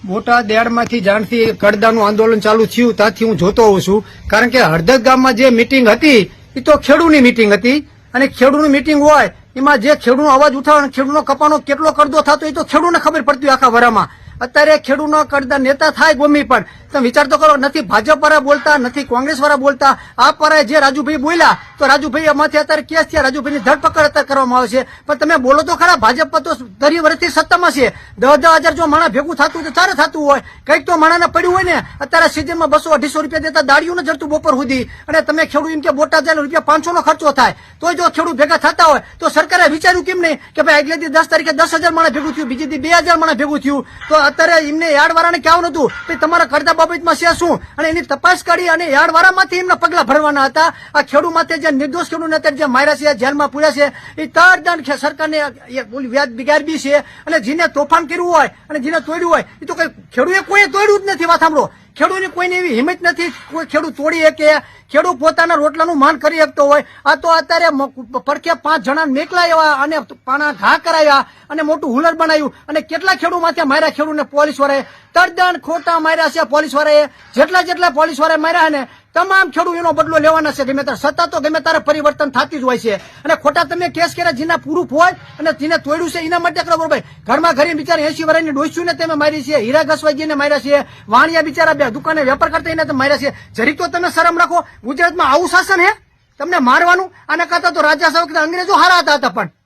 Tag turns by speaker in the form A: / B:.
A: મોટા દેડમાંથી જાણથી કડદાનું આંદોલન ચાલુ થયું ત્યાંથી હું જોતો હોઉં છું, કારણ કે હળદદ ગામમાં જે મિટિંગ હતી એ તો ખેડૂની મિટિંગ હતી, અને ખેડૂની મિટિંગ હોય એમાં જે ખેડૂનો અવાજ ઉઠાવે, ખેડૂનો કપાનો કેટલો કડદો થતો એ તો ખેડૂને ખબર પડતી હોય આખા વરામાં. અત્યારે ખેડૂનો કડદા નેતા થાય ગોમી, પણ તમે વિચાર તો કરો, નથી ભાજપ વાળા બોલતા, નથી કોંગ્રેસ વાળા બોલતા. આ પર જે રાજુભાઈ બોલ્યા તો રાજુભાઈ એમાંથી અત્યારે કેસ થયા, રાજુભાઈની ધરપકડ અત્યારે કરવામાં આવે છે. પણ તમે બોલો તો ખરા, ભાજપ તો 10 વર્ષથી સત્તામાં છે. 10,000 જો માણસ ભેગું થતું તો ચારે થતું હોય, કઈક તો માણસને પડ્યું હોય ને. અત્યારે સિઝનમાં 200-250 રૂપિયા દેતા દાડીયું ને જડતું બપોર સુધી, અને તમે ખેડૂત એમ કે બોટાદ જાય રૂપિયા 500 નો ખર્ચો થાય, તો જો ખેડૂત ભેગા થતા હોય તો સરકારે વિચાર્યું કેમ નહીં કે ભાઈ આગલે દી 10 તારીખે 10,000 માણસ ભેગું થયું, બીજી દી 2,000 માણસ ભેગું થયું. તો અત્યારે એમને યાર્ડવાળાને કહેવાનું હતું કે તમારા કડદા બાબતમાં છે શું, અને એની તપાસ કરી અને યાર્ડવાળામાંથી એમના પગલા ભરવાના હતા. આ ખેડૂત માટે જે નિર્દોષ ખેડૂત અત્યારે જે માર્યા છે, જેલમાં પૂર્યા છે, એ તરદંડ સરકારને વ્યાજ બિગાડવી છે. અને જેને તોફાન કર્યું હોય અને જેને તોડ્યું હોય એ તો કઈ ખેડૂતે કોઈ તોડ્યું જ નથી. વાત સાંભળો, ખેડૂતની કોઈને એવી હિંમત નથી કોઈ ખેડૂત તોડી શકે, ખેડૂત પોતાના રોટલાનું માન કરી શકતો હોય. આ તો અત્યારે પડખે 5 જણા મેકલાયા અને પાણા ઘા કરાવ્યા અને મોટું હુલર બનાવ્યું, અને કેટલા ખેડૂત માથે માર્યા ખેડૂતને પોલીસ વાળાએ, તદ્દન ખોટા માર્યા છે પોલીસ વાળાએ. જેટલા પોલીસ વાળાએ માર્યા ને તમામ ખેડૂત એનો બદલો લેવાના છે. ગમે ત્યારે સત્તા તો ગમે ત્યારે પરિવર્તન થતી જ હોય છે, અને ખોટા તમે કેસ કર્યા જેના પ્રૂફ હોય અને જેને તોડ્યું છે એના માટે કરો. ભાઈ ઘરમાં ઘરે બિચારા 80 વર્ષની ડોસ્યુને તમે મારી છે, હીરા ઘસવાજીને માર્યા છે, વાણિયા બિચારા 2 દુકાને વેપાર કરતા એને માર્યા છે. જરીક તો તમે શરમ રાખો. ગુજરાતમાં આવું શાસન હે તમને મારવાનું? આના કરતા તો રાજા સાહેબ અંગ્રેજો હારા હતા પણ